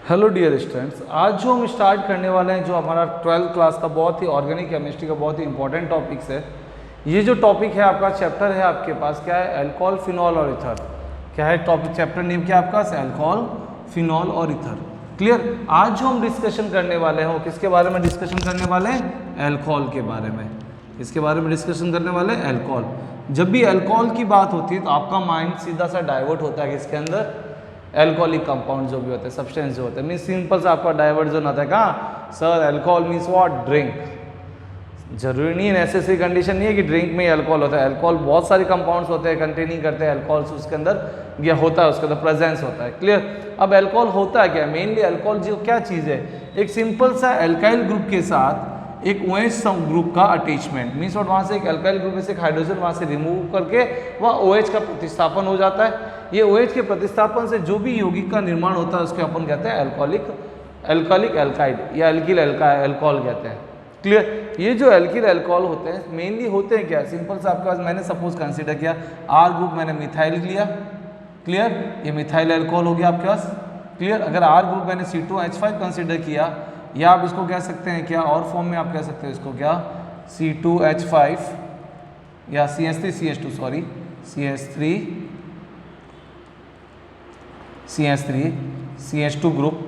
Hello dear students, आज जो हम स्टार्ट करने वाले हैं जो हमारा 12th क्लास का बहुत ही ऑर्गेनिक केमिस्ट्री का बहुत ही इंपॉर्टेंट टॉपिक्स है। ये जो टॉपिक है आपका चैप्टर है आपके पास क्या है, अल्कोहल, फिनॉल और इथर। क्या है टॉपिक, चैप्टर नेम क्या है आपका, अल्कोहल, फिनॉल और इथर। क्लियर। आज जो हम डिस्कशन करने वाले हैं वो किसके बारे में डिस्कशन करने वाले हैं, अल्कोहल के बारे में। इसके बारे में डिस्कशन करने वाले हैं अल्कोहल। जब भी अल्कोहल की बात होती है तो आपका माइंड सीधा सा डाइवर्ट होता है किसके अंदर, एल्कोहलिक कंपाउंड जो भी होते हैं, सब्सटेंस जो होते हैं। मीन्स सिंपल सा आपका डाइवर्जन आता है कहाँ, sir alcohol means what, drink. जरूरी नहीं है, नेसेसरी कंडीशन नहीं है कि ड्रिंक में ही अल्कोहल होता है। अल्कोहल बहुत सारे कंपाउंड्स होते हैं, कंटेनिंग करते हैं अल्कोहल्स, उसके अंदर या होता है, उसके अंदर प्रेजेंस होता है। क्लियर। अब अल्कोहल होता है क्या, मेनली अल्कोहल जो क्या चीज़ है, एक सिंपल सा एल्काइल ग्रुप के साथ एक OH ग्रुप का अटैचमेंट। मीन्स और वहाँ से एक अल्काइल ग्रुप में से एक हाइड्रोजन वहाँ से रिमूव करके वहाँ OH का प्रतिस्थापन हो जाता है। ये OH के प्रतिस्थापन से जो भी यौगिक का निर्माण होता है उसके अपन कहते हैं अल्कोहलिक एल्काइड या एल्किल अल्कोहल कहते हैं। क्लियर। ये जो एल्किल अल्कोहल होते हैं मेनली होते हैं क्या, सिंपल सा आपके पास मैंने सपोज कंसीडर किया R ग्रुप, मैंने मिथाइल लिया। क्लियर। ये मिथाइल अल्कोहल हो गया आपके पास। क्लियर। अगर R ग्रुप मैंने C2H5 कंसीडर किया, या आप इसको कह सकते हैं क्या, और फॉर्म में आप कह सकते हो इसको क्या, C2H5 या CH3CH2 सॉरी CH3CH2 ग्रुप।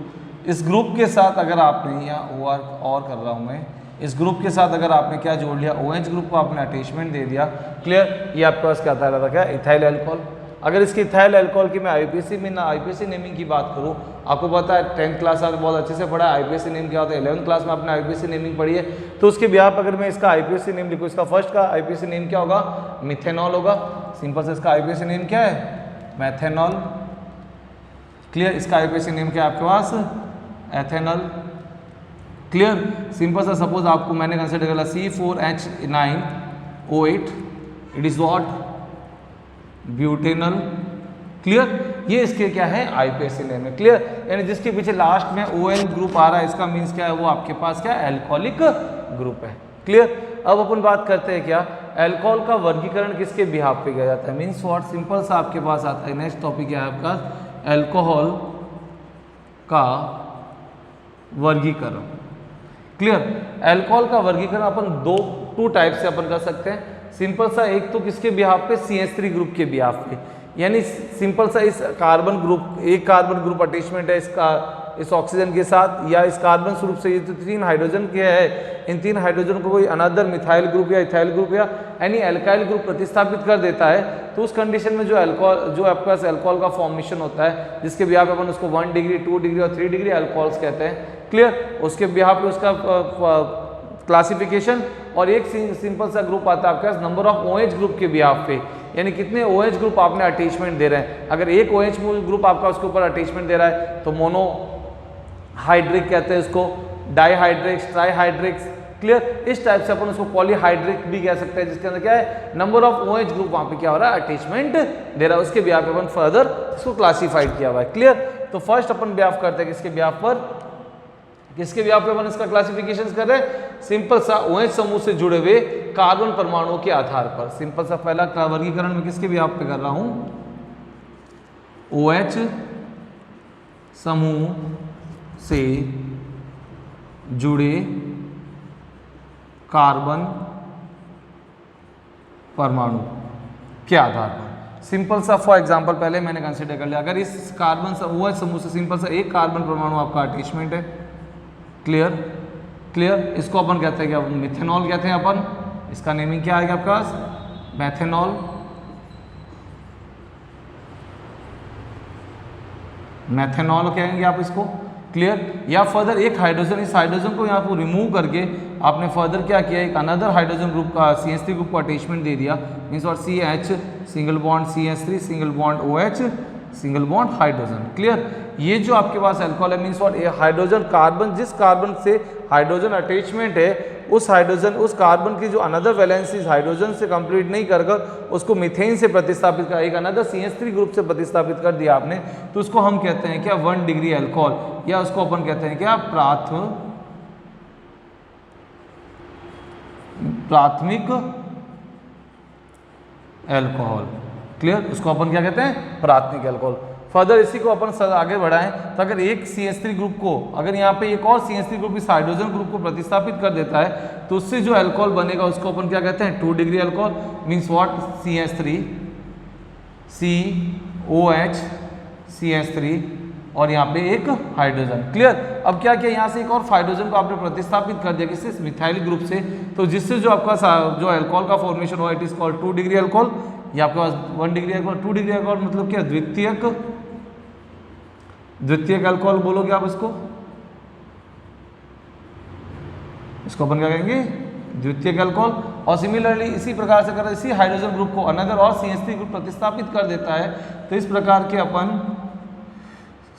इस ग्रुप के साथ अगर आपने, या और कर रहा हूँ मैं, इस ग्रुप के साथ अगर आपने क्या जोड़ लिया, OH ग्रुप को आपने अटैचमेंट दे दिया। क्लियर। ये आपके पास क्या था क्या, इथाइल अल्कोहल। अगर इसकी इथाइल अल्कोहल की मैं आईपीएसी नेमिंग की बात करूँ, आपको पता है 10th क्लास आज बहुत अच्छे से पढ़ा है, आईपीएसी नेम क्या होता है, 11th क्लास में आपने आईपीएसी नेमिंग पढ़ी है। तो उसके बिहाफ अगर मैं इसका आईपीएसी नेम लिखूँ, इसका फर्स्ट का आईपीएसी नेम क्या होगा, मिथेनॉल होगा। सिंपल से इसका आईपीएसी नेम क्या है, मैथेनॉल। क्लियर। इसका आईपीएसी नेम क्या है आपके पास, एथेनॉल। क्लियर। सिंपल सा सपोज आपको मैंने कंसिडर करा C4H9O8, it is what, butanol. Clear. ये इसके क्या है, आईपीएसी नेम है। क्लियर। यानी जिसके पीछे लास्ट में OL ग्रुप आ रहा है, इसका मीन्स क्या है, वो आपके पास क्या, अल्कोहलिक ग्रुप है। क्लियर। अब अपन बात करते हैं क्या, अल्कोहल का वर्गीकरण किसके बिहाफ पे किया जाता है, मीन्स व्हाट, सिंपल सा आपके पास आता है। नेक्स्ट टॉपिक क्या है आपका, अल्कोहल का वर्गीकरण। क्लियर। अल्कोहल का वर्गीकरण अपन टू टाइप से अपन कर सकते हैं। सिंपल सा एक तो किसके बिहाफ पे, CH3 ग्रुप के बिहाफ पे। यानी सिंपल सा इस कार्बन ग्रुप, एक कार्बन ग्रुप अटैचमेंट है इस ऑक्सीजन के साथ, या इस कार्बन स्वरूप से ये तो 3 हाइड्रोजन के है, इन 3 हाइड्रोजन को कोई अनदर मिथाइल ग्रुप या इथाइल ग्रुप या एनी अल्काइल ग्रुप प्रतिस्थापित कर देता है, तो उस कंडीशन में जो आपके पास अल्कोहल का फॉर्मेशन होता है, जिसके बिहाफ पे अपन उसको 1 डिग्री 2 डिग्री और 3 डिग्री अल्कोहल्स कहते हैं। क्लियर। उसके बिहाफ पे उसका क्लासिफिकेशन, और एक सिंपल सा ग्रुप आता है आपके पास नंबर ऑफ OH ग्रुप के बिहाफ पे, यानी कितने OH ग्रुप आपने अटैचमेंट दे रहे हैं। अगर एक OH ग्रुप आपका उसके ऊपर अटैचमेंट दे रहा है तो मोनो हाइड्रिक कहते हैं इसको, डाईहाइड्रिक्स, ट्राईहाइड्रिक्स। क्लियर। इस टाइप से अपन उसको पॉलीहाइड्रिक भी कह सकते हैं, जिसके अंदर क्या है, नंबर ऑफ OH ग्रुप वहां पे क्या हो रहा है, अटैचमेंट दे रहा है, उसके बिहाफ पे अपन फर्दर इसको क्लासिफाइड किया हुआ है। क्लियर। तो फर्स्ट अपन बिहाफ करते हैं किसके बिहाफ पर, किसके बिहाफ पे अपन इसका क्लासिफिकेशन कर रहे हैं, सिंपल सा OH समूह से जुड़े हुए कार्बन परमाणुओं के आधार पर। सिंपल सा पहला वर्गीकरण में किसके बिहाफ पे कर रहा हूं, OH समूह से जुड़े कार्बन परमाणु के आधार पर। सिंपल सा फॉर एग्जांपल पहले मैंने कंसीडर कर लिया, अगर इस कार्बन OH समूह से सिंपल सा एक कार्बन परमाणु आपका अटैचमेंट है। क्लियर। क्लियर। इसको अपन कहते हैं क्या, मिथेनॉल कहते हैं अपन। इसका नेमिंग क्या आएगा आपका, मैथेनॉल। मैथेनॉल कहेंगे आप इसको। क्लियर। या फर्दर एक हाइड्रोजन, इस हाइड्रोजन को यहाँ पर रिमूव करके आपने फर्दर क्या किया, एक अनदर हाइड्रोजन ग्रुप का CH3 ग्रुप को अटैचमेंट दे दिया। मीन्स और CH single bond CH3 single bond OH single bond hydrogen. Clear. ये जो आपके पास अल्कोहल है, मीन्स और हाइड्रोजन कार्बन, जिस कार्बन से हाइड्रोजन अटैचमेंट है, उस हाइड्रोजन, उस कार्बन की जो अनदर वैलेंसी हाइड्रोजन से कंप्लीट नहीं कर उसको मीथेन से प्रतिस्थापित कर, एक अनदर CH3 ग्रुप से प्रतिस्थापित कर दिया आपने, तो उसको हम कहते हैं क्या, 1 डिग्री अल्कोहल, या उसको अपन कहते हैं क्या, प्राथमिक अल्कोहल। क्लियर। उसको अपन क्या कहते हैं, प्राथमिक अल्कोहल। फर्दर इसी को अपन आगे बढ़ाएं तो अगर एक CH3 ग्रुप को अगर यहाँ पे एक और CH3 ग्रुप इस हाइड्रोजन ग्रुप को प्रतिस्थापित कर देता है तो उससे जो अल्कोहल बनेगा उसको अपन क्या कहते हैं 2 degree alcohol, means what, CH3 COH CH3 और यहाँ पे एक हाइड्रोजन। क्लियर। अब क्या किया, यहाँ से एक और हाइड्रोजन को आपने प्रतिस्थापित कर दिया किससे, मिथाइल ग्रुप से, तो जिससे जो आपका जो अल्कोहल का फॉर्मेशन हुआ it is called 2 degree alcohol. ये आपके पास 1 डिग्री अल्कोहल, 2 डिग्री अल्कोहल मतलब क्या, द्वितीयक अल्कोहल बोलोगे आप इसको अपन क्या कहेंगे, द्वितीयक अल्कोहल। और सिमिलरली इसी प्रकार से अगर इसी हाइड्रोजन ग्रुप को अनदर और CH3 ग्रुप प्रतिस्थापित कर देता है तो इस प्रकार के अपन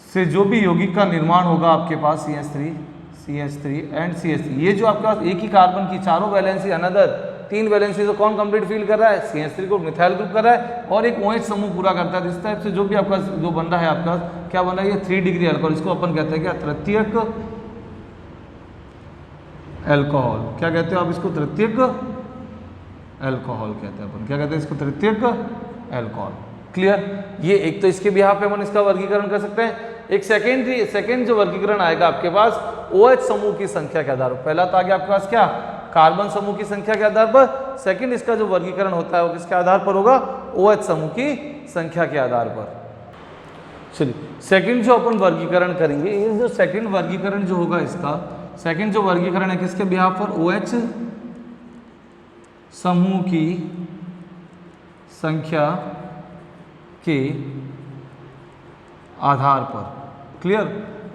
से जो भी यौगिक का निर्माण होगा आपके पास CH3 एंड CH3, ये जो आपके पास एक ही कार्बन की चारों वैलेंसी अनदर 3 वैलेंसी तो कौन कंप्लीट फील कर रहा है, CH3 ग्रुप, मिथाइल ग्रुप कर रहा है और एक OH समूह पूरा करता है। इस टाइप से जो भी आपका जो बन रहा है आपका क्या बन रहा है, ये 3 डिग्री अल्कोहल, इसको अपन कहते हैं क्या, तृतीयक अल्कोहल। क्या कहते हो आप इसको, तृतीयक अल्कोहल कहते हैं अपन, क्या कहते हैं इसको, तृतीयक अल्कोहल। क्लियर। ये एक तो इसके बिहाफ पे अपन इसका वर्गीकरण कर सकते हैं। एक सेकेंड जो वर्गीकरण आएगा आपके पास OH समूह की संख्या के आधार पर। पहला तो आगे आपके पास क्या, कार्बन समूह की संख्या के आधार पर। सेकंड इसका जो वर्गीकरण होता है वो किसके आधार पर होगा, OH समूह की संख्या के आधार पर। चलिए सेकंड जो अपन वर्गीकरण करेंगे, ये जो सेकंड वर्गीकरण जो होगा इसका, सेकंड जो वर्गीकरण है किसके बिहाफ पर, OH समूह की संख्या के आधार पर। क्लियर।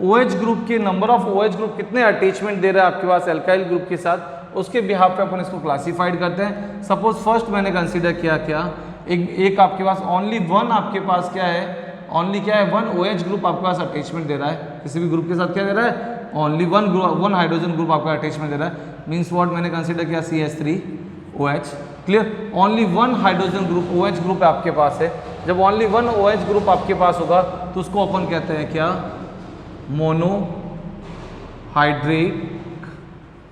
OH ग्रुप के नंबर ऑफ OH ग्रुप कितने अटैचमेंट दे रहा है आपके पास एल्काइल ग्रुप के साथ, उसके बिहाफ पे अपन इसको क्लासिफाइड करते हैं। सपोज फर्स्ट मैंने कंसीडर किया क्या, एक आपके पास ओनली वन आपके पास क्या है, ओनली क्या है, 1 OH ग्रुप आपके पास अटैचमेंट दे रहा है, किसी भी ग्रुप के साथ क्या दे रहा है, ओनली वन हाइड्रोजन ग्रुप आपका अटैचमेंट दे रहा है। मीन्स व्हाट, मैंने कंसीडर किया CH3OH। Clear. Only 1 hydrogen group OH group आपके पास है। जब ओनली 1 OH ग्रुप आपके पास होगा तो उसको अपन कहते हैं क्या, मोनोहाइड्रिक।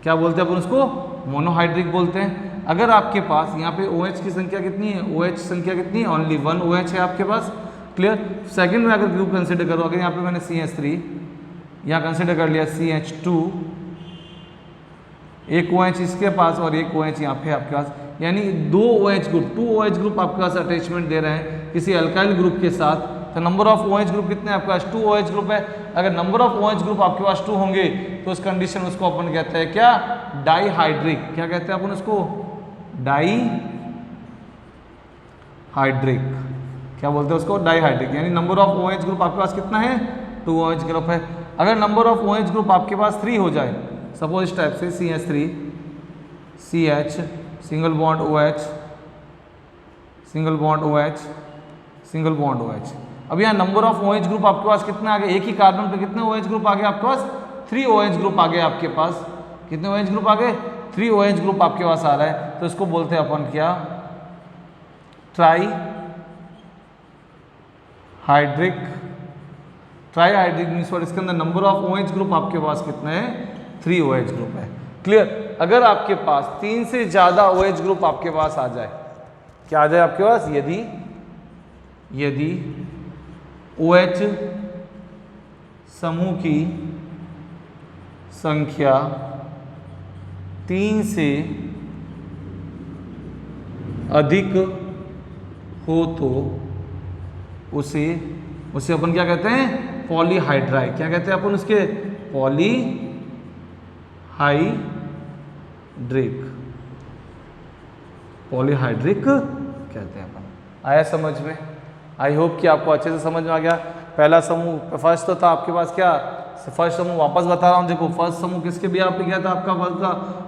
क्या बोलते हैं अपन उसको, मोनोहाइड्रिक बोलते हैं। अगर आपके पास यहाँ पे OH की संख्या कितनी है, OH संख्या कितनी है, ओनली 1 OH है आपके पास। क्लियर। सेकंड में अगर ग्रुप कंसिडर करो, अगर यहाँ पे मैंने CH3 यहाँ कंसिडर कर लिया, CH2, एक OH इसके पास और एक OH यहाँ पे आपके पास, यानी 2 OH ग्रुप आपके पास अटैचमेंट दे रहे हैं किसी अल्काइल ग्रुप के साथ। तो नंबर ऑफ OH ग्रुप कितने आपके पास, 2 OH ग्रुप है। अगर नंबर ऑफ OH ग्रुप आपके पास 2 होंगे तो उस कंडीशन में उसको अपन कहते हैं क्या, डाईहाइड्रिक। क्या कहते हैं अपन उसको, डाईहाइड्रिक। क्या बोलते हैं उसको, डाईहाइड्रिक। यानी नंबर ऑफ OH ग्रुप आपके पास कितना है, 2 OH ग्रुप है। अगर नंबर ऑफ OH ग्रुप आपके पास 3 हो जाए, सपोज इस टाइप से CH3 CH single bond OH single bond OH single bond OH। अब यहाँ नंबर ऑफ OH ग्रुप आपके पास कितने आ गए, एक ही कार्बन पे कितने OH ग्रुप आ गए आपके पास, 3 OH ग्रुप आ गए आपके पास। कितने OH ग्रुप आ गए, 3 OH ग्रुप आपके पास आ रहा है। तो इसको बोलते हैं अपन क्या, ट्राईहाइड्रिक मीन्स और इसके अंदर नंबर ऑफ OH ग्रुप आपके पास कितने हैं, 3 OH ग्रुप है। क्लियर। अगर आपके पास 3 से ज्यादा OH ग्रुप आपके पास आ जाए, क्या आ जाए आपके पास, यदि OH समूह की संख्या 3 से अधिक हो तो उसे अपन क्या कहते हैं, पॉलीहाइड्राइड। क्या कहते हैं अपन उसके, पॉलीहाइड्रिक कहते हैं अपन। आया समझ में? आई होप कि आपको अच्छे से समझ में आ गया। पहला समूह फर्स्ट तो था आपके पास क्या, फर्स्ट समूह वापस बता रहा हूं, देखो फर्स्ट समूह किसके भी आप पे गया था आपका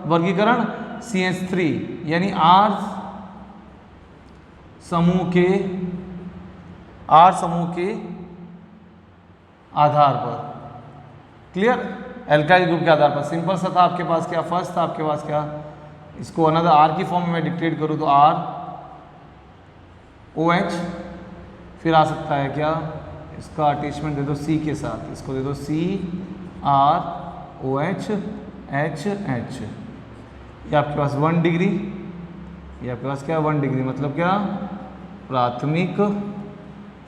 वर्गीकरण, CH3 यानी R समूह के आधार पर। क्लियर। एल्काइल ग्रुप के आधार पर सिंपल सा था आपके पास क्या, फर्स्ट था आपके पास क्या, इसको अनदर R की फॉर्म में मैं डिक्टेट करूँ तो ROH, फिर आ सकता है क्या, इसका अटैचमेंट दे दो C के साथ, इसको दे दो CrOH HH। ये आपके पास 1 डिग्री, ये आपके पास क्या 1 डिग्री, मतलब क्या प्राथमिक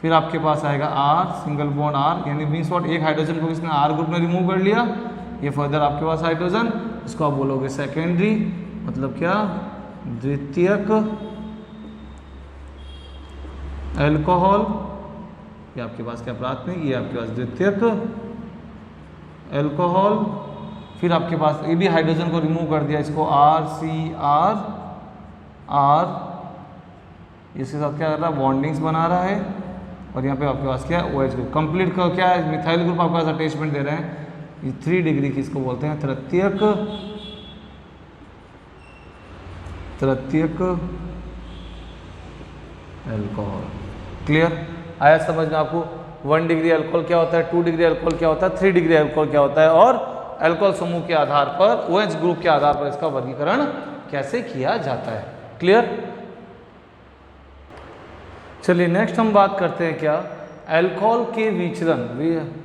फिर आपके पास आएगा R सिंगल बॉन्ड R, यानी मीन्स व्हाट, एक हाइड्रोजन को किसने R ग्रुप ने रिमूव कर लिया, ये फर्दर आपके पास हाइड्रोजन, इसको आप बोलोगे सेकेंडरी, मतलब क्या, द्वितीयक अल्कोहल, ये आपके पास क्या प्राथमिक, ये आपके पास द्वितीयक अल्कोहल। फिर आपके पास ये भी हाइड्रोजन को रिमूव कर दिया, इसको RCR R, इसके साथ क्या कर रहा है, बॉन्डिंग्स बना रहा है, और यहाँ पे आपके पास क्या है, OH ग्रुप कंप्लीट का क्या है, मिथाइल ग्रुप आपके पास अटैचमेंट दे रहे हैं, ये 3 डिग्री की इसको बोलते हैं तृतीयक अल्कोहल। क्लियर, आया समझ में आपको? 1 डिग्री अल्कोहल क्या होता है, 2 डिग्री अल्कोहल क्या होता है, 3 डिग्री अल्कोहल क्या होता है, और अल्कोहल समूह के आधार पर, OH ग्रुप के आधार पर इसका वर्गीकरण कैसे किया जाता है। क्लियर, चलिए नेक्स्ट हम बात करते हैं क्या, अल्कोहल के विचलन।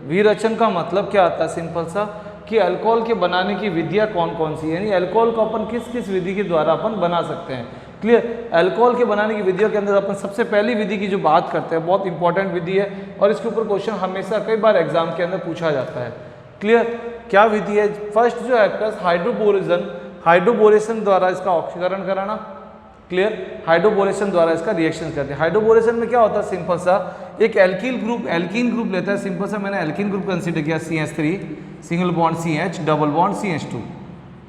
विरचन का मतलब क्या आता है, सिंपल सा, कि अल्कोहल के बनाने की विधियां कौन कौन सी, यानी अल्कोहल को अपन किस किस विधि के द्वारा अपन बना सकते हैं। क्लियर, अल्कोहल के बनाने की विधियों के अंदर अपन सबसे पहली विधि की जो बात करते हैं, बहुत इंपॉर्टेंट विधि है, और इसके ऊपर क्वेश्चन हमेशा कई बार एग्जाम के अंदर पूछा जाता है। क्लियर, क्या विधि है, फर्स्ट जो है हाइड्रोबोरेशन, हाइड्रोबोरेशन द्वारा इसका ऑक्सीकरण कराना। क्लियर, हाइड्रोबोरेशन द्वारा इसका रिएक्शन करते हैं। हाइड्रोबोरेशन में क्या होता है, सिंपल सा, एक एल्कीन ग्रुप लेता है, सिंपल सा मैंने एल्कीन ग्रुप कंसीडर किया, CH3 single bond CH double bond CH2।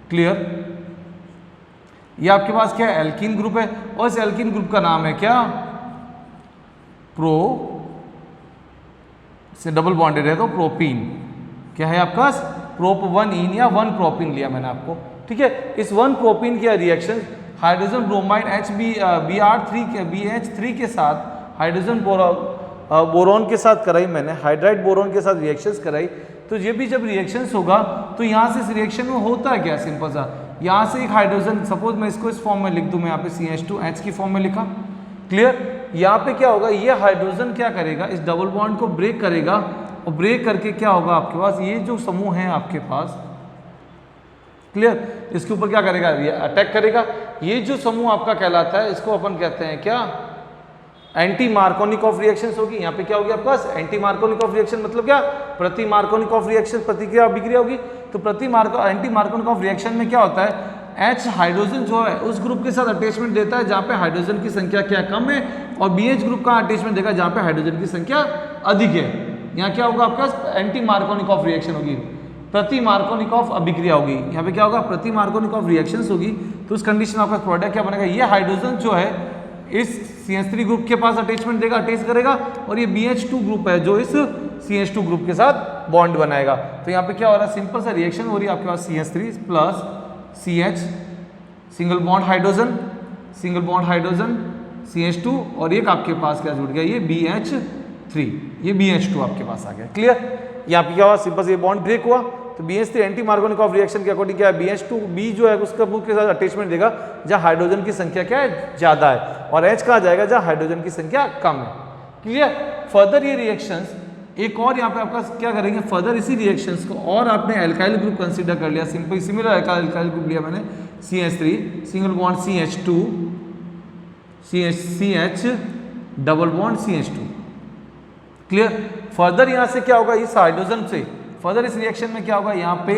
Clear, ये आपके पास क्या है, एल्कीन ग्रुप है, और इस एल्कीन ग्रुप का नाम है क्या, प्रो से डबल बॉन्डेड है तो प्रोपीन। क्या है आपका, प्रोप 1इन या 1 प्रोपीन लिया मैंने आपको। ठीक है, इस 1 प्रोपीन की रिएक्शन हाइड्रोजन ब्रोमाइड BH3 के साथ हाइड्रोजन बोरॉन के साथ कराई मैंने, हाइड्राइड बोरॉन के साथ रिएक्शंस कराई। तो ये भी जब रिएक्शंस होगा तो यहाँ से इस रिएक्शन में होता है क्या, सिंपल सा, यहाँ से एक हाइड्रोजन, सपोज मैं इसको इस फॉर्म में लिख दूँ, मैं यहाँ पे CH2H की फॉर्म में लिखा। क्लियर, यहाँ पे क्या होगा, ये हाइड्रोजन क्या करेगा, इस डबल बॉन्ड को ब्रेक करेगा, और ब्रेक करके क्या होगा आपके पास, ये जो समूह है आपके पास, क्लियर, इसके ऊपर क्या करेगा, ये अटैक करेगा। ये जो समूह आपका कहलाता है, इसको अपन कहते हैं क्या, एंटी मार्कोनिकॉफ रिएक्शंस होगी। यहाँ पे क्या होगी आपके पास, एंटी मार्कोनिकॉफ रिएक्शन, मतलब क्या, प्रति मार्कोनिकॉफ रिएक्शन, प्रतिक्रिया अभिक्रिया होगी। तो एंटी मार्कोनिकॉफ रिएक्शन में क्या होता है, H हाइड्रोजन जो है उस ग्रुप के साथ अटैचमेंट देता है जहाँ पे हाइड्रोजन की संख्या क्या कम है, और BH ग्रुप का अटैचमेंट देगा जहाँ पे हाइड्रोजन की संख्या अधिक है। यहाँ क्या होगा आपके पास, एंटी मार्कोनिकॉफ रिएक्शन होगी, प्रति मार्कोनिकॉफ अभिक्रिया होगी। यहाँ पे क्या होगा, प्रति मार्कोनिकॉफ रिएक्शंस होगी। तो उस कंडीशन में आपका प्रोडक्ट क्या बनेगा, ये हाइड्रोजन जो है इस CH3 ग्रुप के पास अटैचमेंट देगा, अटैच करेगा, और ये BH2 ग्रुप है जो इस CH2 ग्रुप के साथ बॉन्ड बनाएगा। तो यहाँ पे क्या हो रहा है, सिंपल सा रिएक्शन हो रही है आपके पास, CH3 plus CH single bond hydrogen CH2, और एक आपके पास क्या जुड़ गया, ये BH3, ये BH2 आपके पास आ गया। क्लियर, यहाँ पे क्या हुआ, सिंपल से ये बॉन्ड ब्रेक हुआ, तो BH3 एंटी मार्कोनिकॉफ रिएक्शन के अकॉर्डिंग क्या है, BH2B जो है उसका ग्रुप के साथ अटैचमेंट देगा जहाँ हाइड्रोजन की संख्या क्या है, ज्यादा है, और H कहाँ जाएगा, जहाँ हाइड्रोजन की संख्या कम है। क्लियर, फर्दर ये रिएक्शंस एक और यहाँ पे आपका क्या करेंगे, फर्दर इसी रिएक्शंस को, और आपने एल्काइल ग्रुप कंसीडर कर लिया, सिंपल सिमिलर एल्काइल ग्रुप लिया मैंने, CH3 single bond CH2 CH double bond CH2। Clear, further यहाँ से क्या होगा, इस हाइड्रोजन से फर्दर इस रिएक्शन में क्या होगा, यहाँ पे,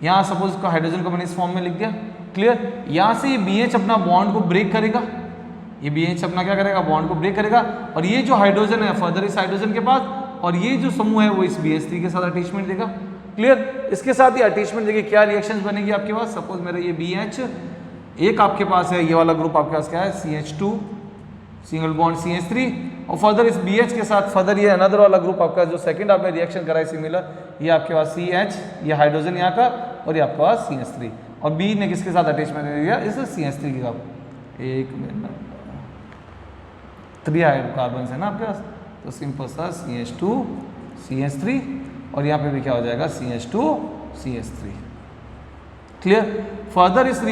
यहाँ सपोज इसको हाइड्रोजन को मैंने इस फॉर्म में लिख दिया। क्लियर, यहाँ से ये BH अपना बॉन्ड को ब्रेक करेगा, ये BH अपना क्या करेगा, बॉन्ड को ब्रेक करेगा, और ये जो हाइड्रोजन है फर्दर इस हाइड्रोजन के पास, और ये जो समूह है वो इस BH3 के साथ अटैचमेंट देगा। क्लियर, इसके साथ ही अटैचमेंट देखिए क्या रिएक्शंस बनेगी आपके पास, सपोज मेरा ये BH, एक आपके पास है ये वाला ग्रुप आपके पास क्या है, CH2 सिंगल बॉन्ड CH3, और फर्दर इस BH के साथ फर्दर ये अनदर वाला ग्रुप आपका जो सेकंड आपने रिएक्शन कराई सिमिलर, ये आपके पास CH, ये हाइड्रोजन यहाँ का, और ये आपके पास CH3, और B ने किसके साथ अटैचमेंट दे दिया, इस CH3 के साथ, एक मिनट, 3 हाइड्रोकार्बन है ना आपके पास, तो सिंपल सा CH2 CH3, और यहाँ पे भी क्या हो जाएगा, CH2 CH3। क्लियर, फर्दर इस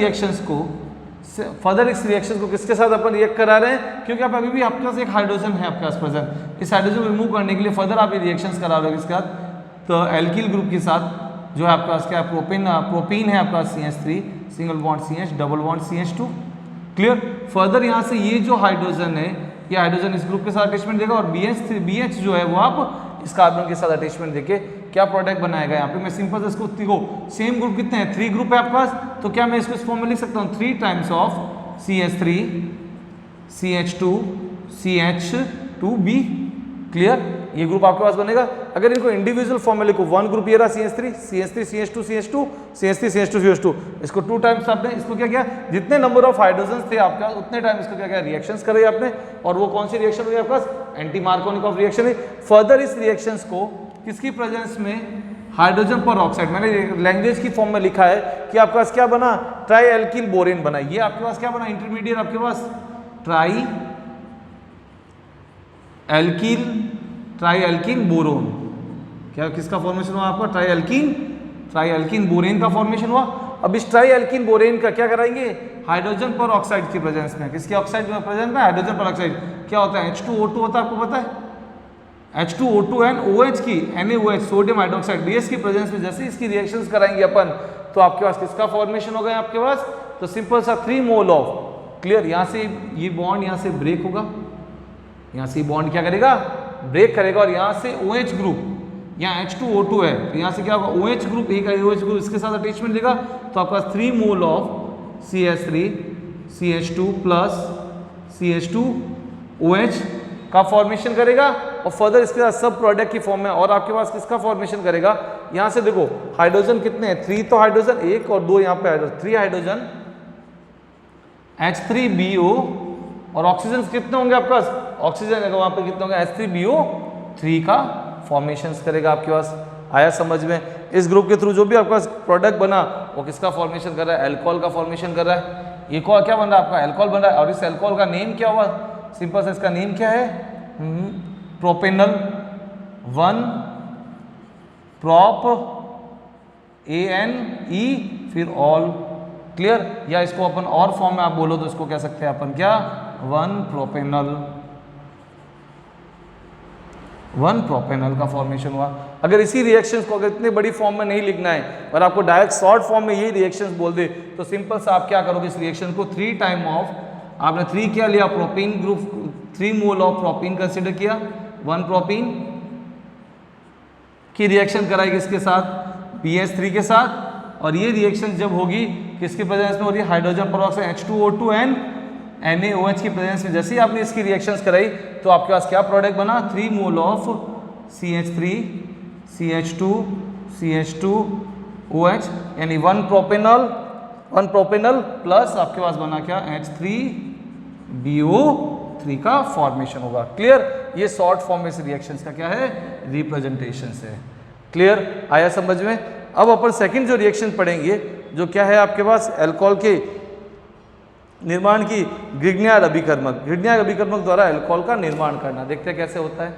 रिएक्शंस को किसके साथ अपन रिएक्ट करा रहे हैं, क्योंकि आप अभी भी आपके पास एक हाइड्रोजन है आपके पास प्रेजेंट, इस हाइड्रोजन को रिमूव करने के लिए फर्दर आप ये रिएक्शंस करा रहे हो किसके साथ, तो एल्किल ग्रुप के साथ, जो है आपके पास क्या प्रोपीन है आपका CH3 single bond CH double bond CH2। Clear, further यहाँ से ये जो हाइड्रोजन है ये हाइड्रोजन इस ग्रुप के साथ अटैचमेंट देगा और BH जो है वो आप इस कार्बन के साथ अटैचमेंट देके क्या प्रोडक्ट बनाएगा। यहाँ पे मैं सिंपल से इसको देखो, सेम ग्रुप कितने हैं, 3 ग्रुप है आपके पास, तो क्या मैं इसको इस फॉर्म में लिख सकता हूँ 3 times of CH3 CH2 CH2B। Clear, ये ग्रुप आपके पास बनेगा। अगर इनको इंडिविजुअल फॉर्म में लिखो, 1 ग्रुप ये रहा CH3 CH2 CH2 CH3 CH2 CH2, इसको 2 टाइम्स आपने इसको क्या किया, जितने नंबर ऑफ हाइड्रोजन थे आपका उतने टाइम इसको क्या किया, रिएक्शंस करे आपने, और वो कौन सी रिएक्शन हुई आपके पास, एंटी मार्कोनिकॉफ रिएक्शन है। फर्दर इस रिएक्शंस को किसकी प्रेजेंस में, हाइड्रोजन पर ऑक्साइड, मैंने लैंग्वेज की फॉर्म में लिखा है कि आपके पास क्या बना, ट्राई एल्किल बोरेन बना। ये आपके पास क्या बना, इंटरमीडिएट आपके पास ट्राई एल्किन बोरोन। क्या किसका फॉर्मेशन हुआ आपका, ट्राई एल्किन बोरेन का फॉर्मेशन हुआ। अब इस ट्राई एल्किन बोरेन का क्या कराएंगे, हाइड्रोजन पर ऑक्साइड की प्रेजेंस में, किसकी ऑक्साइड में प्रेजेंस में, हाइड्रोजन पर ऑक्साइड। क्या होता है, H2O2 होता है, आपको पता है, H2O2 एंड OH की NaOH सोडियम हाइड्रोक्साइड बेस की प्रेजेंस में जैसे इसकी रिएक्शंस कराएंगे अपन, तो आपके पास किसका फॉर्मेशन होगा आपके पास, तो सिंपल सा 3 मोल ऑफ, क्लियर, यहाँ से ये बॉन्ड यहाँ से ब्रेक होगा, यहाँ से बॉन्ड क्या करेगा, ब्रेक करेगा, और यहाँ से OH ग्रुप, यहाँ H2O2 है, तो यहाँ से क्या होगा, OH ग्रुप, एक OH ग्रुप इसके साथ अटैचमेंट देगा, तो आपका 3 mole of CH3 CH2 plus CH2OH का फॉर्मेशन करेगा, और फर्दर इसके साथ सब प्रोडक्ट की फॉर्म में, और आपके पास किसका फॉर्मेशन करेगा, यहाँ से देखो हाइड्रोजन कितने हैं, 3 तो हाइड्रोजन, 1 और 2 यहाँ पे हाइड्रोजन, 3 हाइड्रोजन H3BO, और ऑक्सीजन कितने होंगे आपके पास, ऑक्सीजन वहां पे कितने होंगे, H3BO3 का फॉर्मेशन करेगा आपके पास। आया समझ में, इस ग्रुप के थ्रू जो भी आपके पास प्रोडक्ट बना वो किसका फॉर्मेशन कर रहा है, अल्कोहल का फॉर्मेशन कर रहा है। ये क्या बन रहा है आपका, अल्कोहल बन रहा है, और इस अल्कोहल का नेम क्या हुआ, सिंपल से इसका नेम क्या है, प्रोपेनल 1 प्रोप ANE फिर ऑल। क्लियर, या इसको अपन और फॉर्म में आप बोलो तो इसको कह सकते हैं अपन क्या, 1 प्रोपेनल का फॉर्मेशन हुआ। अगर इसी रिएक्शंस को अगर इतने बड़ी फॉर्म में नहीं लिखना है और आपको डायरेक्ट शॉर्ट फॉर्म में यही रिएक्शंस बोल दे, तो सिंपल सा आप क्या करोगे, इस रिएक्शन को 3 टाइम ऑफ, आपने 3 क्या लिया, propene group, 3 mole of propene consider किया, 1 प्रोपीन की रिएक्शन कराएगी इसके साथ BH3 के साथ, और ये रिएक्शन जब होगी किसकी प्रेजेंस में हो रही है, hydrogen peroxide H2O2 and NaOH की प्रेजेंस में। जैसे ही आपने इसकी रिएक्शंस कराई तो आपके पास क्या प्रोडक्ट बना, 3 mole of CH3 CH2 CH2OH, यानी 1 प्रोपेनल प्लस आपके पास बना क्या, H3BO3 का फॉर्मेशन होगा। क्लियर, ये शॉर्ट फॉर्म में से रिएक्शंस का क्या है, रिप्रेजेंटेशन है। क्लियर, आया समझ में। अब अपन सेकंड जो रिएक्शन पढ़ेंगे जो क्या है आपके पास, अल्कोहल के निर्माण की ग्रिग्नियर अभिकर्मक द्वारा अल्कोहल का निर्माण करना। देखते हैं कैसे होता है,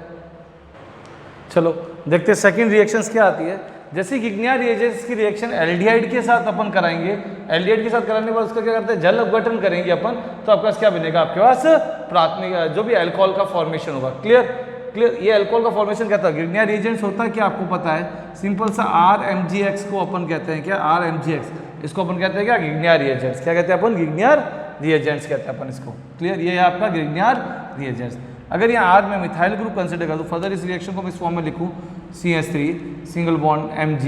चलो देखते हैं सेकंड रिएक्शंस क्या आती है। जैसे ग्रिग्नियर रिएजेंट्स की रिएक्शन एल्डिहाइड के साथ अपन कराएंगे, एल्डिहाइड के साथ कराने के बाद उसका क्या करते हैं, जल अपघटन करेंगे अपन, तो आपके पास क्या बनेगा, आपके पास प्राथमिक जो भी अल्कोहल का फॉर्मेशन होगा। क्लियर, ये अल्कोहल का फॉर्मेशन क्या था, ग्रिग्नियर रिएजेंट्स होता है क्या आपको पता है, सिंपल सा RMgX को अपन कहते हैं क्या, RMgX, इसको अपन कहते हैं क्या, ग्रिग्नियर रिएजेंट्स। क्या कहते हैं अपन, ग्रिग्नियर रिएजेंट्स कहते हैं अपन इसको। क्लियर, ये है आपका ग्रिग्नियर रिएजेंट्स। अगर यहाँ R में मिथाइल ग्रुप कंसिडर कर, तो फर्दर इस रिएक्शन को मैं इस फॉर्म में लिखूँ, CH3 सिंगल बॉन्ड Mg,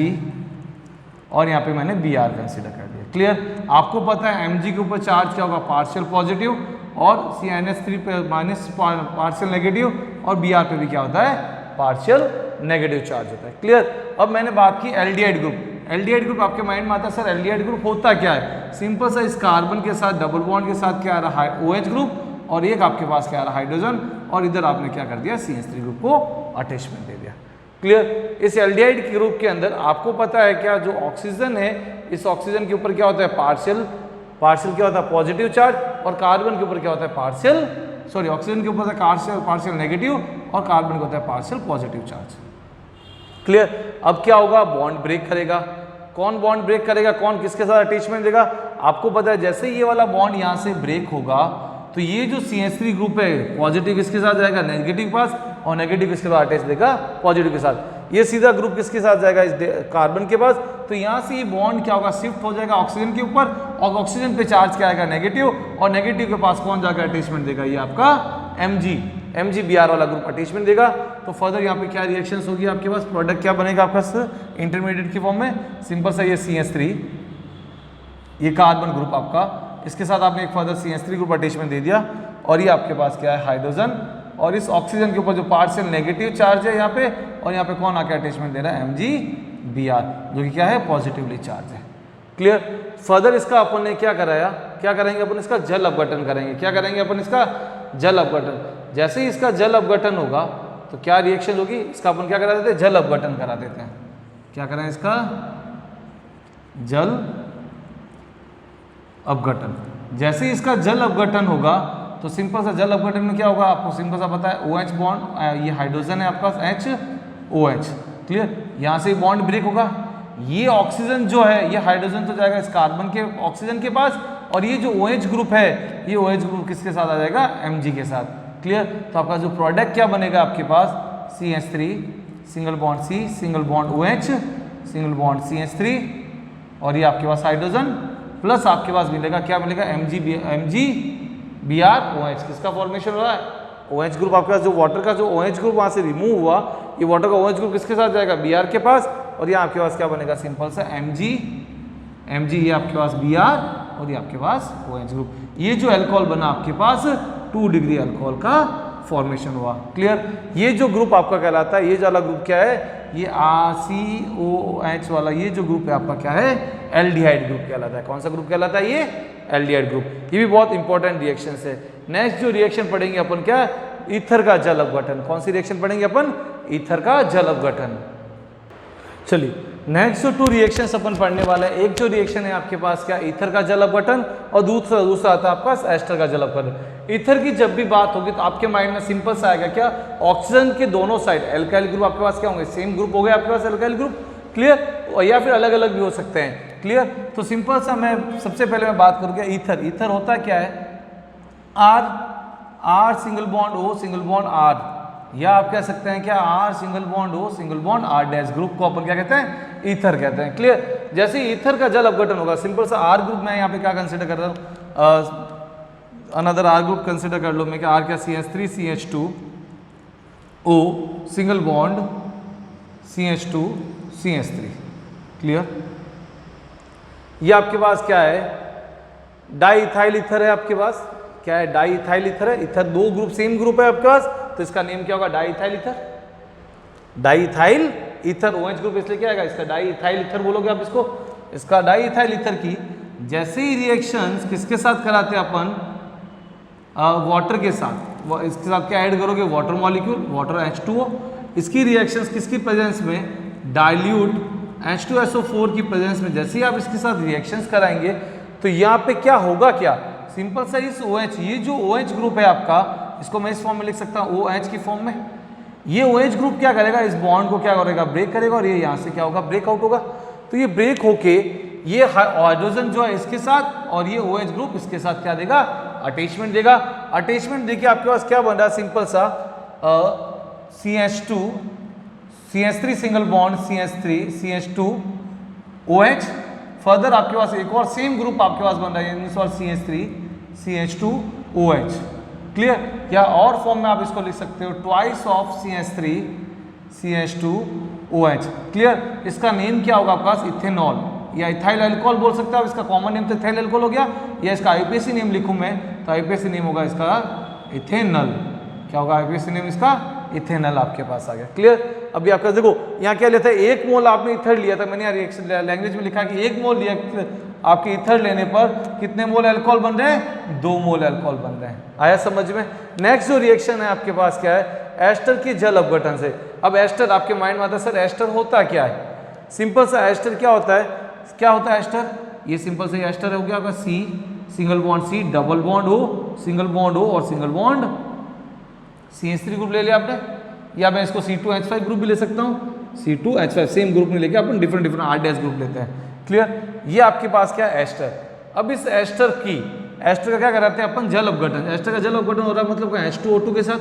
और यहाँ पे मैंने Br कंसिडर कर दिया। क्लियर, आपको पता है Mg के ऊपर चार्ज क्या होगा, पार्शियल पॉजिटिव, और CNH3 पे माइनस पार्शियल नेगेटिव, और Br पे भी क्या होता है, पार्शियल नेगेटिव चार्ज होता है। क्लियर, अब मैंने बात की एल्डिहाइड ग्रुप। एल्डिहाइड ग्रुप आपके माइंड में आता है, सर एल्डिहाइड ग्रुप होता क्या है, सिंपल सा इस कार्बन के साथ डबल बॉन्ड के साथ क्या आ रहा है, OH ग्रुप, और एक आपके पास क्या आ रहा है, हाइड्रोजन, और इधर आपने क्या कर दिया, CH3 ग्रुप को अटैचमेंट दे दिया। क्लियर, इस एल्डिहाइड ग्रुप के अंदर आपको पता है क्या, जो ऑक्सीजन है, इस ऑक्सीजन के ऊपर क्या होता है, पार्शियल क्या होता है, पॉजिटिव चार्ज, और कार्बन के ऊपर क्या होता है, ऑक्सीजन के ऊपर पार्शियल नेगेटिव, और कार्बन के होता है पार्शियल पॉजिटिव चार्ज। क्लियर, अब क्या होगा, बॉन्ड ब्रेक करेगा। कौन बॉन्ड ब्रेक करेगा, कौन किसके साथ अटैचमेंट देगा, आपको पता है, जैसे ये वाला बॉन्ड यहाँ से ब्रेक होगा तो ये जो CH3 ग्रुप है, पॉजिटिव किसके साथ जाएगा, नेगेटिव पास, और नेगेटिव किसके साथ अटैच देगा, पॉजिटिव के साथ। ये सीधा ग्रुप किसके साथ जाएगा, इस कार्बन के पास, तो यहाँ से ये बॉन्ड क्या होगा, शिफ्ट हो जाएगा ऑक्सीजन के ऊपर, और ऑक्सीजन पे चार्ज क्या आएगा, नेगेटिव, और नेगेटिव के पास कौन जाकर अटैचमेंट देगा, ये आपका MgBr वाला ग्रुप अटैचमेंट देगा। तो फर्दर यहाँ पे क्या रिएक्शंस होगी आपके पास, प्रोडक्ट क्या बनेगा आपका इंटरमीडिएट की फॉर्म में, सिंपल सा ये CH3, ये कार्बन ग्रुप आपका, इसके साथ आपने एक फर्दर CH3 ग्रुप अटैचमेंट दे दिया, और ये आपके पास क्या है हाइड्रोजन, और इस ऑक्सीजन के ऊपर जो पार्शियल नेगेटिव चार्ज है यहाँ पे, और यहाँ पे कौन आके अटैचमेंट दे रहा है MgBr, जो कि क्या है पॉजिटिवली चार्ज है। क्लियर। फर्दर इसका अपन ने क्या कराया, क्या करेंगे अपन इसका जल अपघटन करेंगे। क्या करेंगे अपन इसका जल अपघटन। जैसे ही इसका जल अपघटन होगा तो क्या रिएक्शन होगी, इसका अपन क्या करा देते हैं, जल अपघटन करा देते हैं। क्या करें इसका जल अपघटन। जैसे ही इसका जल अपघटन होगा तो सिंपल सा जल अपघटन में क्या होगा, आपको सिंपल सा पता है OH बॉन्ड, ये हाइड्रोजन है आपका HOH। क्लियर। यहाँ से बॉन्ड ब्रेक होगा, ये ऑक्सीजन जो है, ये हाइड्रोजन तो जाएगा इस कार्बन के ऑक्सीजन के पास, और ये जो OH ग्रुप है, ये OH ग्रुप किसके साथ आ जाएगा, Mg के साथ। क्लियर। तो आपका जो प्रोडक्ट क्या बनेगा आपके पास, CH3 single bond C single bond OH single bond CH3, और ये आपके पास हाइड्रोजन प्लस आपके पास मिलेगा क्या मिलेगा MgBr OH। किसका फॉर्मेशन हो रहा है, OH ग्रुप आपके पास, जो वाटर का जो OH ग्रुप वहां से रिमूव हुआ, ये वाटर का OH ग्रुप किसके साथ जाएगा, Br के पास, और ये आपके पास क्या बनेगा सिंपल सा Mg ये आपके पास Br, और ये आपके पास OH ग्रुप। ये जो अल्कोहल बना आपके पास 2 डिग्री अल्कोहल का फॉर्मेशन हुआ। क्लियर। ये जो ग्रुप आपका कहलाता है, ये वाला ग्रुप क्या है, ये COOH वाला ये जो ग्रुप है आपका क्या है, एल्डिहाइड ग्रुप कहलाता है। कौन सा ग्रुप कहलाता है, ये एल्डिहाइड ग्रुप। ये भी बहुत इंपॉर्टेंट रिएक्शन है। नेक्स्ट जो रिएक्शन पढ़ेंगे अपन क्या, ईथर का जल अपघटन। कौन सी रिएक्शन पढ़ेंगे अपन, ईथर का जल अपघटन। चलिए नेक्स्ट जो 2 रिएक्शंस अपन पढ़ने वाले हैं, एक जो रिएक्शन है आपके पास क्या, ईथर का जल अपघटन, और दूसरा आता है आपका एस्टर का जल अपघटन। ईथर की जब भी बात होगी तो आपके माइंड में सिंपल सा आएगा क्या, ऑक्सीजन के दोनों साइड एल्काइल ग्रुप आपके पास क्या होंगे, सेम ग्रुप हो गए आपके पास एल्काइल ग्रुप। क्लियर। या फिर अलग अलग भी हो सकते हैं। क्लियर। तो सिंपल सा मैं सबसे पहले मैं बात करूँगा ईथर। ईथर होता क्या है, R single bond O single bond R, या आप कह सकते हैं क्या R single bond O single bond R dash, group को अपन क्या कहते हैं, ईथर कहते हैं। क्लियर। जैसे ईथर का जल अपघटन होगा, सिंपल सा R ग्रुप मैं यहाँ पे क्या कंसिडर कर रहा हूँ, अनदर R ग्रुप कंसिडर कर लो मैं, क्या R क्या CH3 CH2O single bond CH2 CH3। Clear. ये आपके पास क्या है, डाईइथाइल ईथर है आपके पास, क्या है डाईइथाइल ईथर है। ईथर 2 ग्रुप सेम ग्रुप है आपके पास, तो इसका नेम क्या होगा, diethyl ether. Diethyl ether OH group इसलिए क्या आएगा, इसका डाईइथाइल ईथर बोलोगे आप इसको। इसका डाईइथाइल ईथर की जैसे ही रिएक्शंस किसके साथ कराते हैं अपन, वाटर के साथ, इसके साथ क्या ऐड करोगे, वाटर मॉलिक्यूल, वाटर H2O। इसकी रिएक्शंस किसकी प्रेजेंस में, डाइल्यूट H2SO4 की प्रेजेंस में जैसे ही आप इसके साथ रिएक्शंस कराएंगे तो यहाँ पे क्या होगा, क्या सिंपल सा इस OH, ये जो OH ग्रुप है आपका, इसको मैं इस फॉर्म में लिख सकता हूँ OH की फॉर्म में। ये OH ग्रुप क्या करेगा, इस बॉन्ड को क्या करेगा, ब्रेक करेगा, और ये यहाँ से क्या होगा, ब्रेकआउट होगा। तो ये ब्रेक होके ये हाइड्रोजन जो है इसके साथ, और ये OH ग्रुप इसके साथ क्या देगा, अटैचमेंट देगा। अटैचमेंट देखिए आपके पास क्या बन रहा है, सिंपल सा CH3 single bond CH3 CH2 OH, further आपके पास एक और सेम ग्रुप आपके पास बन रहा है CH3 CH2 OH। क्लियर। या और फॉर्म में आप इसको लिख सकते हो twice of CH3 CH2 OH। Clear. इसका नेम क्या होगा आपके पास, इथेनॉल या इथाइल अल्कोहल बोल सकते हो। इसका कॉमन नेम तो इथाइल अल्कोहल हो गया, या इसका IUPAC नेम लिखूं मैं तो IUPAC नेम होगा इसका इथेनॉल। क्या होगा IUPAC नेम इसका, इथेनॉल आपके पास आ गया। क्लियर। अभी आपका देखो यहाँ क्या लेता है, 1 मोल आपने इथर लिया था, मैंने यहाँ रिएक्शन लैंग्वेज में लिखा कि 1 मोल लिया, आपके इथर लेने पर कितने मोल अल्कोहल बन रहे हैं, 2 मोल अल्कोहल बन रहे हैं। आया समझ में। नेक्स्ट जो रिएक्शन है आपके पास क्या है, एस्टर की जल अपघटन से। अब एस्टर आपके माइंड में आता है सर एस्टर होता क्या है, सिंपल सा एस्टर क्या होता है, क्या होता है एस्टर, ये सिंपल से एस्टर हो गया आपका C single bond C double bond O single bond O और सिंगल बॉन्ड CH3 ग्रुप ले लिया आपने, या मैं इसको C2H5 ग्रुप भी ले सकता हूँ, C2H5 सेम ग्रुप नहीं लेके अपन डिफरेंट R डैश ग्रुप लेते हैं। क्लियर। ये आपके पास क्या है एस्टर। अब इस एस्टर का क्या कराते हैं अपन, जल अपघटन। एस्टर का जल अपघटन हो रहा है मतलब H2O2 के साथ।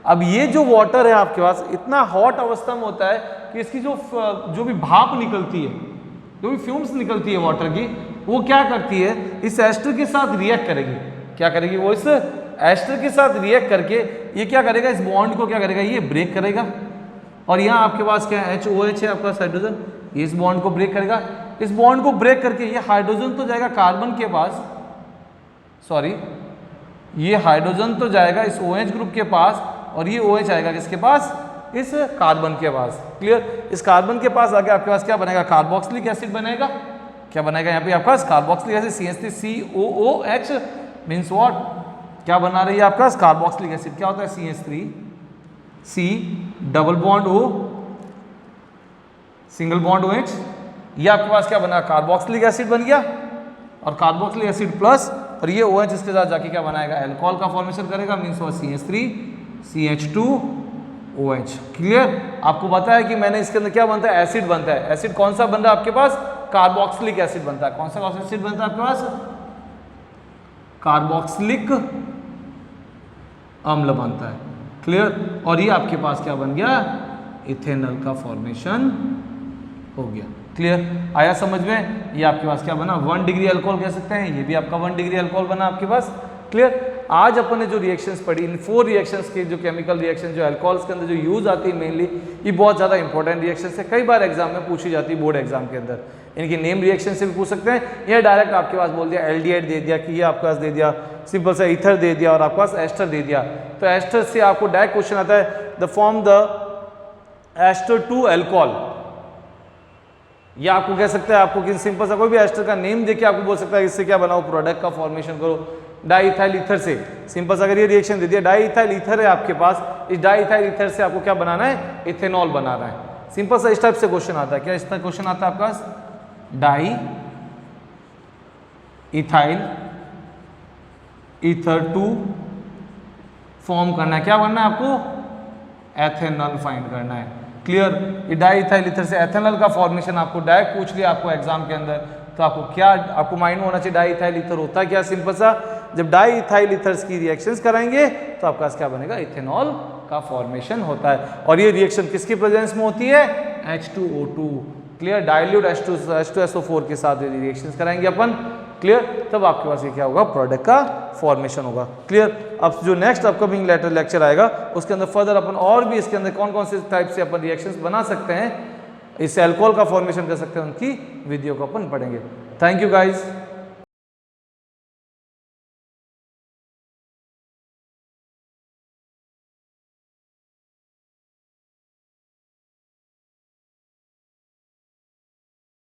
अब ये जो वाटर है आपके पास इतना हॉट अवस्था में होता है कि इसकी जो भी भाप निकलती है, जो भी फ्यूम्स निकलती है वाटर की, वो क्या करती है, इस एस्टर के साथ रिएक्ट करेगी। क्या करेगी, वो इस एस्टर के साथ रिएक्ट करके ये क्या करेगा, इस बॉन्ड को क्या करेगा, ये ब्रेक करेगा। और यहाँ आपके पास क्या है, HOH है आपका हाइड्रोजन, ये इस बॉन्ड को ब्रेक करेगा। इस बॉन्ड को ब्रेक करके ये हाइड्रोजन तो जाएगा कार्बन के पास, सॉरी ये हाइड्रोजन तो जाएगा इस OH ग्रुप के पास, और ये OH आएगा किसके पास, इस कार्बन के पास। क्लियर, इस कार्बन के पास आके आपके पास क्या बनेगा, कार्बोक्सिलिक एसिड बनेगा। क्या बनेगा यहाँ पे आपका carboxylic acid, CH3COOH means what, क्या बना रही है आपका कार्बोक्सिलिक एसिड, क्या होता है CH3C double bond O single bond OH, ये आपके पास क्या बना, कार्बोक्सिलिक एसिड बन गया, और कार्बोक्सिलिक एसिड प्लस और ये OH इसके साथ जाके क्या बनाएगा, अल्कोहल का फॉर्मेशन करेगा, मीन्स वो CH3CH2OH। क्लियर, आपको पता है कि मैंने इसके अंदर क्या बनता है, एसिड बनता है। एसिड कौन सा बन रहा है आपके पास, कार्बोक्सिलिक एसिड बनता है। कौन सा एसिड बनता है आपके पास, कार्बोक्सिलिक अम्ल बनता है। क्लियर, और ये आपके पास क्या बन गया, इथेनॉल का फॉर्मेशन हो गया। क्लियर, आया समझ में, ये आपके पास क्या बना, 1 डिग्री अल्कोहल कह सकते हैं, ये भी आपका 1 डिग्री अल्कोहल बना आपके पास। क्लियर, आज अपन ने जो रिएक्शंस पढ़ी, इन 4 रिएक्शंस के जो केमिकल रिएक्शन जो अल्कोहल्स के अंदर जो यूज आती है मेनली, ये बहुत ज़्यादा इंपॉर्टेंट रिएक्शंस है, कई बार एग्जाम में पूछी जाती है, बोर्ड एग्जाम के अंदर। इनकी नेम रिएक्शन से भी पूछ सकते हैं, या डायरेक्ट आपके पास बोल दिया एल्डिहाइड दे दिया कि ये आपके पास दे दिया सिंपल सा ईथर दे दिया और आपके पास एस्टर दे दिया, तो एस्टर से आपको डायरेक्ट क्वेश्चन आता है, the form the ester to alcohol, या आपको कह सकते हैं, आपको किसी सिंपल सा कोई भी एस्टर का नेम देके आपको बोल सकता है इससे क्या बनाओ, प्रोडक्ट का फॉर्मेशन करो डाईइथाइल ईथर से। सिंपल सा अगर ये रिएक्शन दे दिया, डाईइथाइल ईथर है आपके पास, इस डाईइथाइल ईथर से आपको क्या बनाना है, इथेनॉल बनाना है। सिंपल सा इस टाइप से क्वेश्चन आता है। क्या इस तरह क्वेश्चन आता है आपके पास, डाई इथाइल ईथर 2 फॉर्म करना है, क्या करना है आपको, एथेनॉल फाइंड करना है। क्लियर, ये डाईइथाइल ईथर से एथेनॉल का फॉर्मेशन आपको डायरेक्ट पूछ लिया आपको एग्जाम के अंदर, तो आपको क्या आपको माइंड में होना चाहिए, डाईइथाइल ईथर होता है क्या, सिंपल सा जब डाईइथाइल ईथर्स की रिएक्शंस कराएंगे तो आपके पास क्या बनेगा, इथेनॉल का फॉर्मेशन होता है। और ये रिएक्शन किसकी प्रेजेंस में होती है, H2O2। क्लियर, डाइल्यूट H2SO4 के साथ रिएक्शंस कराएंगे अपन। क्लियर, तब आपके पास ये क्या होगा, प्रोडक्ट का फॉर्मेशन होगा। क्लियर, अब जो नेक्स्ट अपकमिंग लेक्चर आएगा उसके अंदर फर्दर अपन और भी इसके अंदर कौन कौन से टाइप से अपन रिएक्शंस बना सकते हैं, इससे अल्कोहल का फॉर्मेशन कर सकते हैं, उनकी वीडियो को अपन पढ़ेंगे। Thank you guys.